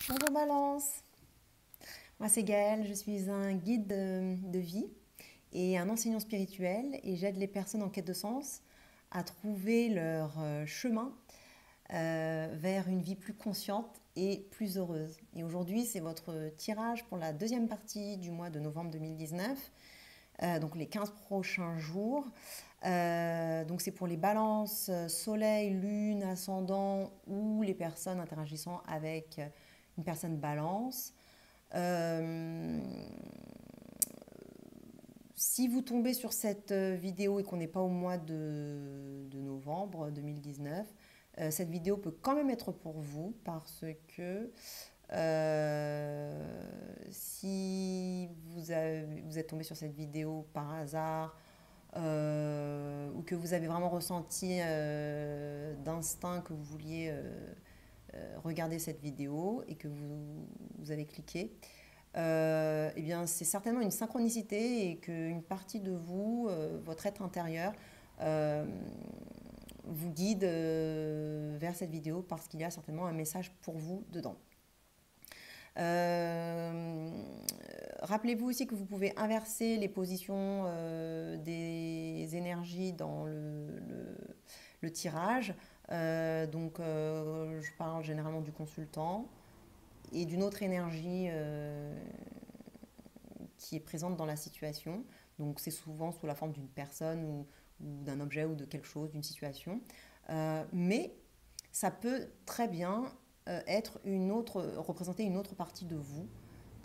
Bonjour Balance, moi c'est Gaëlle, je suis un guide de vie et un enseignant spirituel et j'aide les personnes en quête de sens à trouver leur chemin vers une vie plus consciente et plus heureuse. Et aujourd'hui c'est votre tirage pour la deuxième partie du mois de novembre 2019, donc les 15 prochains jours. Donc c'est pour les balances, soleil, lune, ascendant ou les personnes interagissant avec une personne balance. Euh, Si vous tombez sur cette vidéo et qu'on n'est pas au mois de novembre 2019, cette vidéo peut quand même être pour vous parce que si vous êtes tombé sur cette vidéo par hasard ou que vous avez vraiment ressenti d'instinct que vous vouliez regarder cette vidéo et que vous avez cliqué, eh bien, c'est certainement une synchronicité et qu'une partie de vous, votre être intérieur, euh, vous guide vers cette vidéo parce qu'il y a certainement un message pour vous dedans. Euh, Rappelez-vous aussi que vous pouvez inverser les positions des énergies dans le tirage. Je parle généralement du consultant et d'une autre énergie qui est présente dans la situation. Donc c'est souvent sous la forme d'une personne ou d'un objet ou de quelque chose, d'une situation. Mais ça peut très bien être représenter une autre partie de vous,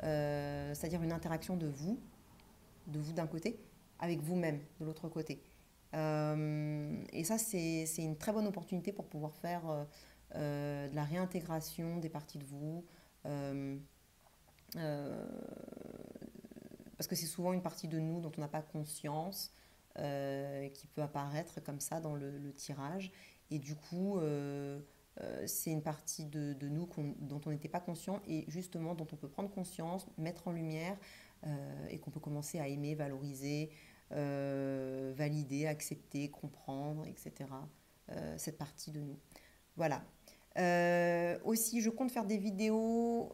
c'est-à-dire une interaction de vous d'un côté, avec vous-même de l'autre côté. Et ça, c'est une très bonne opportunité pour pouvoir faire de la réintégration des parties de vous. Euh, euh, Parce que c'est souvent une partie de nous dont on n'a pas conscience, qui peut apparaître comme ça dans le tirage. Et du coup, c'est une partie de nous dont on n'était pas conscient et justement dont on peut prendre conscience, mettre en lumière et qu'on peut commencer à aimer, valoriser, valider, accepter, comprendre, etc. Cette partie de nous. Voilà. Aussi, je compte faire des vidéos.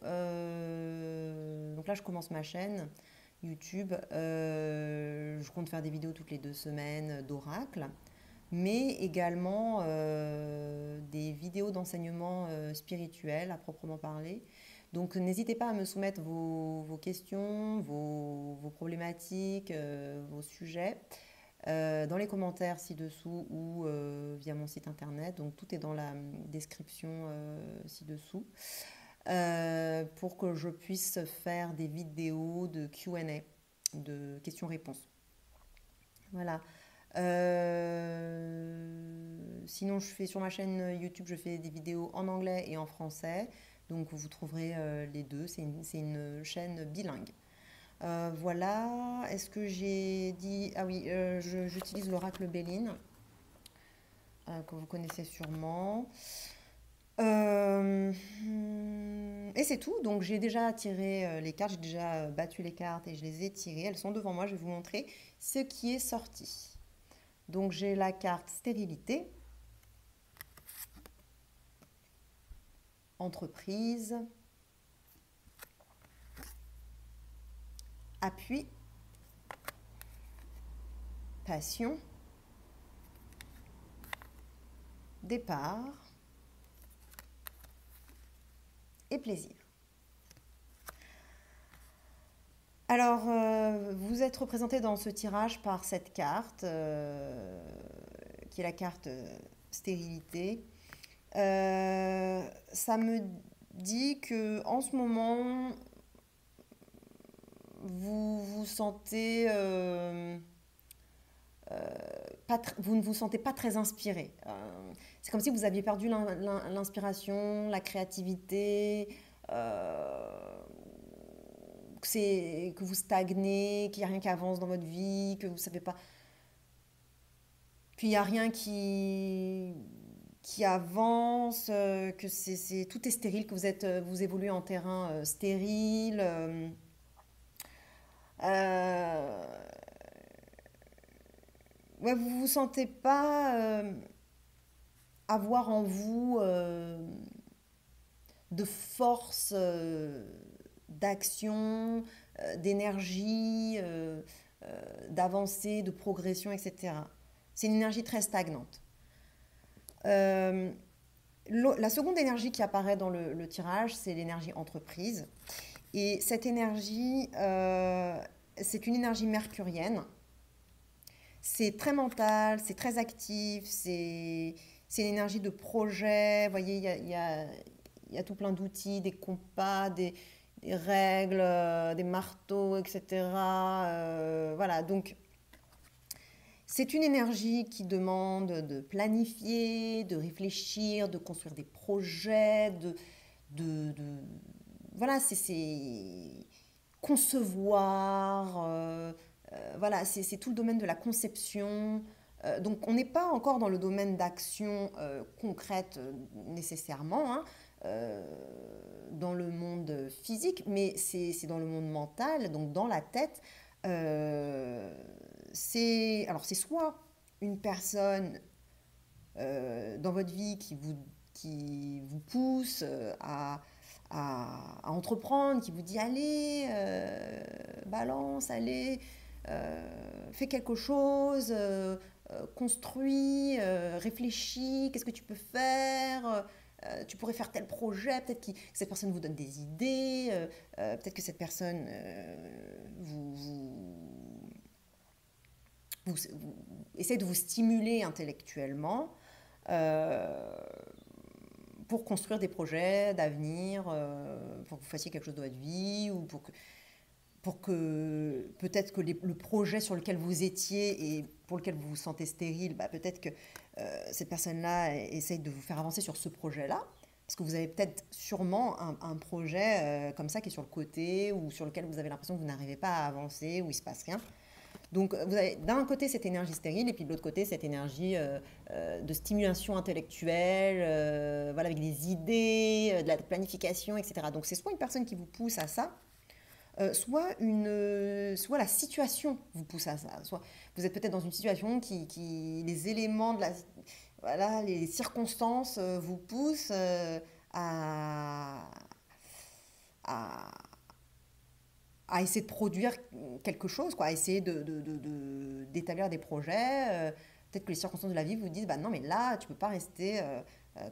Donc là, je commence ma chaîne YouTube. Je compte faire des vidéos toutes les 2 semaines d'oracle, mais également des vidéos d'enseignement spirituel à proprement parler. Donc n'hésitez pas à me soumettre vos questions, vos problématiques, vos sujets dans les commentaires ci-dessous ou via mon site internet. Donc tout est dans la description ci-dessous. Pour que je puisse faire des vidéos de Q&A, de questions-réponses. Voilà. Sinon, je fais sur ma chaîne YouTube, je fais des vidéos en anglais et en français. Donc, vous trouverez les deux. C'est une chaîne bilingue. Voilà. Est-ce que j'ai dit... Ah oui, j'utilise l'oracle Béline, que vous connaissez sûrement. Euh, et c'est tout. Donc j'ai déjà tiré les cartes, j'ai déjà battu les cartes et je les ai tirées. Elles sont devant moi. Je vais vous montrer ce qui est sorti. Donc j'ai la carte stérilité, entreprise, appui, passion, départ et plaisir. Alors, vous êtes représenté dans ce tirage par cette carte, qui est la carte stérilité. Ça me dit que en ce moment, vous vous sentez vous ne vous sentez pas très inspiré. C'est comme si vous aviez perdu l'inspiration, la créativité, que vous stagnez, qu'il n'y a rien qui avance dans votre vie, que vous savez pas, qu'il n'y a rien qui avance, que tout est stérile, que vous évoluez en terrain stérile. Euh, ouais, vous ne vous sentez pas avoir en vous de force, d'action, d'énergie, d'avancée, de progression, etc. C'est une énergie très stagnante. Euh, la seconde énergie qui apparaît dans le tirage, c'est l'énergie entreprise. Et cette énergie, c'est une énergie mercurienne. C'est très mental, c'est très actif, c'est l'énergie de projet. Vous voyez, il y a tout plein d'outils, des compas, des règles, des marteaux, etc. Voilà, donc c'est une énergie qui demande de planifier, de réfléchir, de construire des projets, de voilà, c'est concevoir, voilà, c'est tout le domaine de la conception. Donc on n'est pas encore dans le domaine d'action concrète nécessairement, hein, euh, dans le monde physique, mais c'est dans le monde mental, donc dans la tête. Euh, alors c'est soit une personne dans votre vie qui vous pousse à entreprendre, qui vous dit allez, balance, allez, fais quelque chose, construis, réfléchis, qu'est-ce que tu peux faire, tu pourrais faire tel projet, peut-être que cette personne vous donne des idées, peut-être que cette personne vous essaie de vous stimuler intellectuellement euh, pour construire des projets d'avenir, pour que vous fassiez quelque chose de votre vie, ou pour que peut-être que le projet sur lequel vous étiez et pour lequel vous vous sentez stérile, bah, peut-être que cette personne-là essaye de vous faire avancer sur ce projet-là. Parce que vous avez peut-être sûrement un projet comme ça qui est sur le côté ou sur lequel vous avez l'impression que vous n'arrivez pas à avancer, où il ne se passe rien. Donc, vous avez d'un côté cette énergie stérile et puis de l'autre côté cette énergie de stimulation intellectuelle, voilà, avec des idées, de la planification, etc. Donc, c'est soit une personne qui vous pousse à ça, soit la situation vous pousse à ça. Soit vous êtes peut-être dans une situation les éléments de voilà, les circonstances vous poussent à, à, à essayer de produire quelque chose, quoi, à essayer d'établir des projets. Peut-être que les circonstances de la vie vous disent, bah non, mais là, tu peux pas rester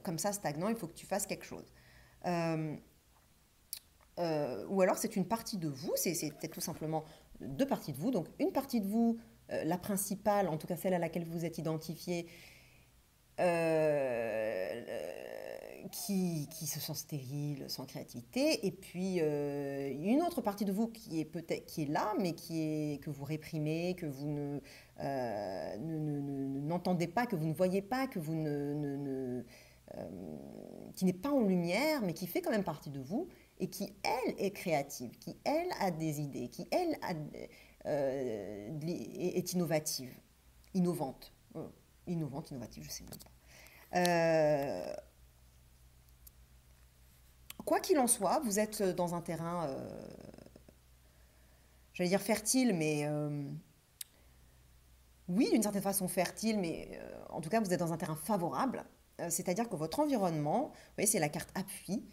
comme ça stagnant, il faut que tu fasses quelque chose. Euh, ou alors c'est une partie de vous, c'est peut-être tout simplement deux parties de vous. Donc une partie de vous, la principale, en tout cas celle à laquelle vous êtes identifié, qui se sent stérile, sans créativité, et puis une autre partie de vous qui est peut-être qui est là, mais que vous réprimez, que vous n'entendez pas, que vous ne voyez pas, que vous euh, qui n'est pas en lumière, mais qui fait quand même partie de vous et qui elle est créative, qui elle a des idées, qui elle est innovative, innovante, innovante, innovative, je sais même pas. Quoi qu'il en soit, vous êtes dans un terrain, j'allais dire fertile, mais oui, d'une certaine façon fertile, mais en tout cas, vous êtes dans un terrain favorable. C'est-à-dire que votre environnement, vous voyez, c'est la carte appui.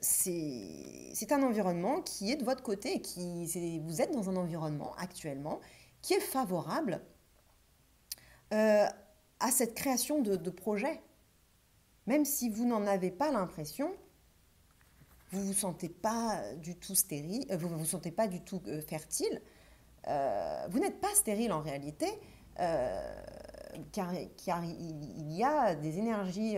C'est un environnement qui est de votre côté, vous êtes dans un environnement actuellement qui est favorable euh, à cette création de projets. Même si vous n'en avez pas l'impression, vous vous sentez pas du tout stérile, vous vous sentez pas du tout fertile. Vous n'êtes pas stérile en réalité, euh, car il y a des énergies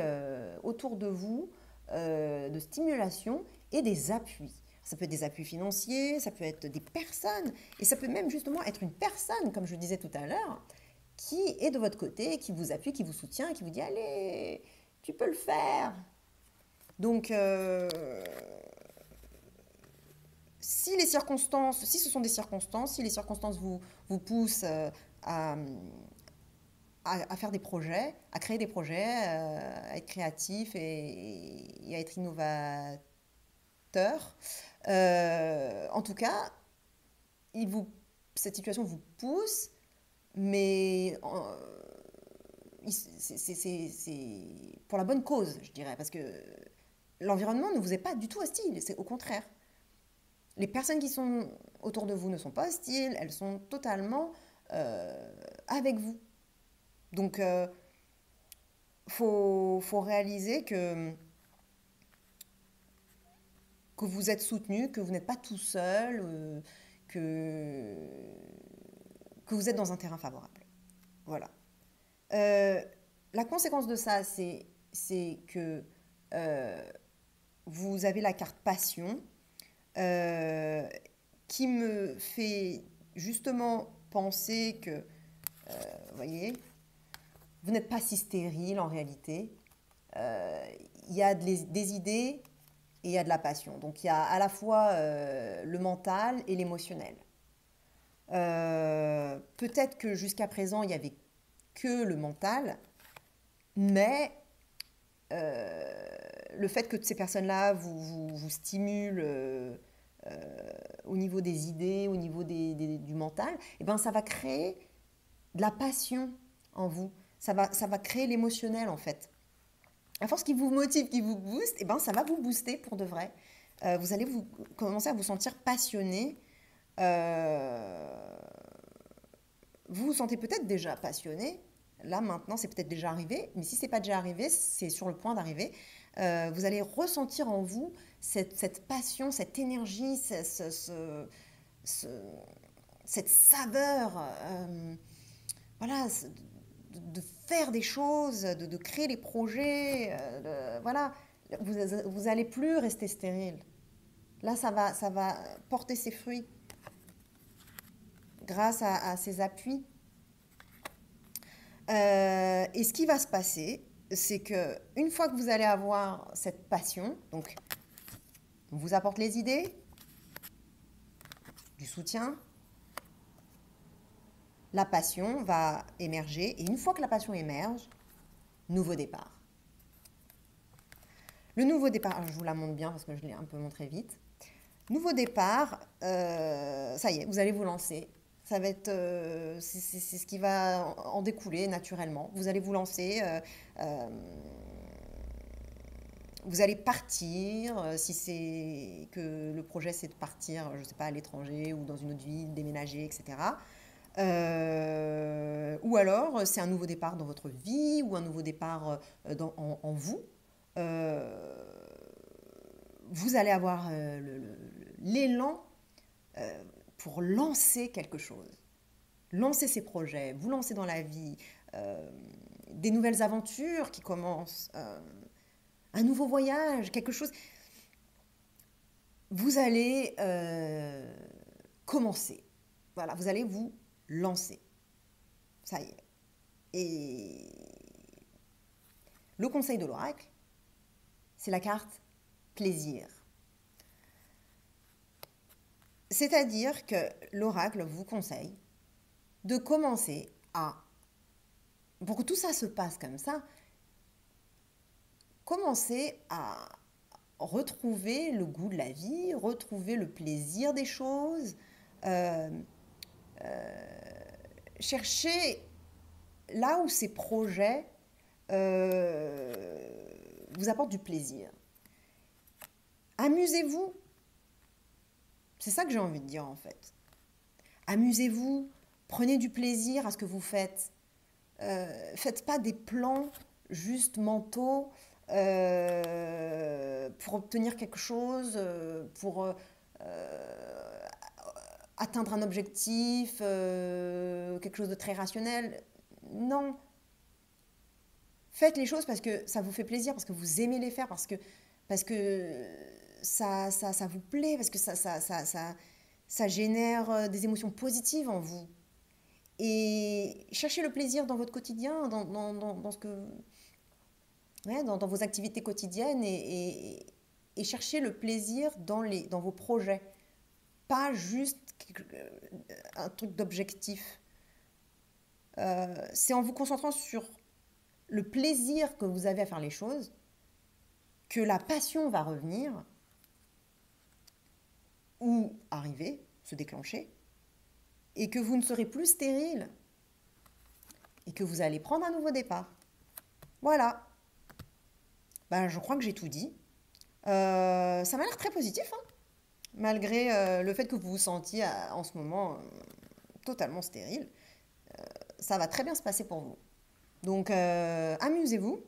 autour de vous de stimulation et des appuis. Ça peut être des appuis financiers, ça peut être des personnes, et ça peut même justement être une personne, comme je le disais tout à l'heure, qui est de votre côté, qui vous appuie, qui vous soutient, qui vous dit allez, tu peux le faire. Donc, si ce sont des circonstances, si les circonstances vous poussent à, à faire des projets, à créer des projets, à être créatif et à être innovateur, en tout cas, il vous, cette situation vous pousse, mais c'est pour la bonne cause, je dirais, parce que l'environnement ne vous est pas du tout hostile, c'est au contraire. Les personnes qui sont autour de vous ne sont pas hostiles, elles sont totalement avec vous. Donc, faut réaliser que vous êtes soutenu, que vous n'êtes pas tout seul, que, que vous êtes dans un terrain favorable. Voilà. Euh, la conséquence de ça, c'est que euh, vous avez la carte passion euh, qui me fait justement penser que, vous voyez, vous n'êtes pas si stérile en réalité. Euh, Il y a des idées et il y a de la passion. Donc il y a à la fois le mental et l'émotionnel. Peut-être que jusqu'à présent, il n'y avait que le mental, mais le fait que ces personnes-là vous stimulent au niveau des idées, au niveau du mental, eh ben, ça va créer de la passion en vous. Ça va créer l'émotionnel en fait. À force qui vous motive, qui vous booste, eh ben, ça va vous booster pour de vrai. Vous allez commencer à vous sentir passionné. Vous vous sentez peut-être déjà passionné. Là, maintenant, c'est peut-être déjà arrivé. Mais si ce n'est pas déjà arrivé, c'est sur le point d'arriver. Vous allez ressentir en vous cette passion, cette énergie, ce- cette saveur. Voilà, de faire des choses, de créer des projets. Voilà, vous allez plus rester stérile. Là, ça va porter ses fruits grâce à ces appuis. Et ce qui va se passer, c'est que une fois que vous allez avoir cette passion, donc on vous apporte les idées, du soutien, la passion va émerger. Et une fois que la passion émerge, nouveau départ. Le nouveau départ, alors je vous la montre bien parce que je l'ai un peu montré vite. Nouveau départ, ça y est, vous allez vous lancer. Ça va être, c'est ce qui va en découler naturellement. Vous allez vous lancer, vous allez partir, si c'est que le projet c'est de partir, je ne sais pas, à l'étranger ou dans une autre ville, déménager, etc. Ou alors c'est un nouveau départ dans votre vie ou un nouveau départ en vous. Euh, vous allez avoir l'élan pour lancer quelque chose, lancer ses projets, vous lancer dans la vie, euh, des nouvelles aventures qui commencent, un nouveau voyage, quelque chose. Vous allez commencer. Voilà, vous allez vous lancer. Ça y est. Et le conseil de l'oracle, c'est la carte plaisir. C'est-à-dire que l'oracle vous conseille de commencer à, pour que tout ça se passe comme ça, commencer à retrouver le goût de la vie, retrouver le plaisir des choses, euh, chercher là où ces projets vous apportent du plaisir. Amusez-vous. C'est ça que j'ai envie de dire en fait. Amusez-vous, prenez du plaisir à ce que vous faites. Faites pas des plans juste mentaux pour obtenir quelque chose, pour atteindre un objectif, quelque chose de très rationnel. Non. Faites les choses parce que ça vous fait plaisir, parce que vous aimez les faire, parce que ça vous plaît, parce que ça génère des émotions positives en vous. Et cherchez le plaisir dans votre quotidien, dans ce que, ouais, dans vos activités quotidiennes et cherchez le plaisir dans vos projets. Pas juste un truc d'objectif. C'est en vous concentrant sur le plaisir que vous avez à faire les choses que la passion va revenir ou arriver, se déclencher, et que vous ne serez plus stérile et que vous allez prendre un nouveau départ. Voilà. Ben, je crois que j'ai tout dit. Ça m'a l'air très positif, hein, malgré le fait que vous vous sentiez en ce moment totalement stérile. Ça va très bien se passer pour vous. Donc, amusez-vous.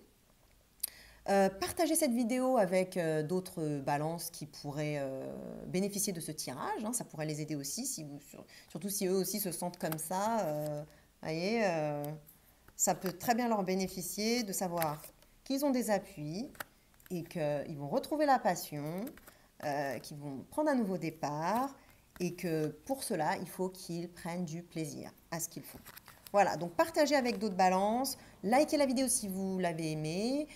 Partagez cette vidéo avec d'autres balances qui pourraient bénéficier de ce tirage, hein. Ça pourrait les aider aussi, surtout si eux aussi se sentent comme ça. Voyez, ça peut très bien leur bénéficier de savoir qu'ils ont des appuis et qu'ils vont retrouver la passion, qu'ils vont prendre un nouveau départ et que pour cela, il faut qu'ils prennent du plaisir à ce qu'ils font. Voilà, donc partagez avec d'autres balances, likez la vidéo si vous l'avez aimée,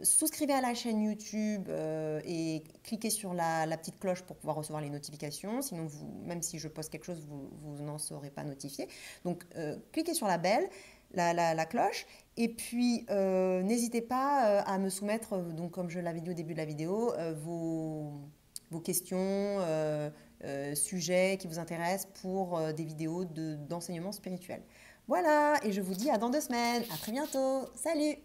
souscrivez à la chaîne YouTube et cliquez sur la petite cloche pour pouvoir recevoir les notifications. Sinon, même si je poste quelque chose, vous n'en serez pas notifié. Donc, cliquez sur la belle, la cloche. Et puis, n'hésitez pas à me soumettre, donc, comme je l'avais dit au début de la vidéo, vos questions, sujets qui vous intéressent pour des vidéos d'enseignement spirituel. Voilà, et je vous dis à dans 2 semaines. À très bientôt. Salut!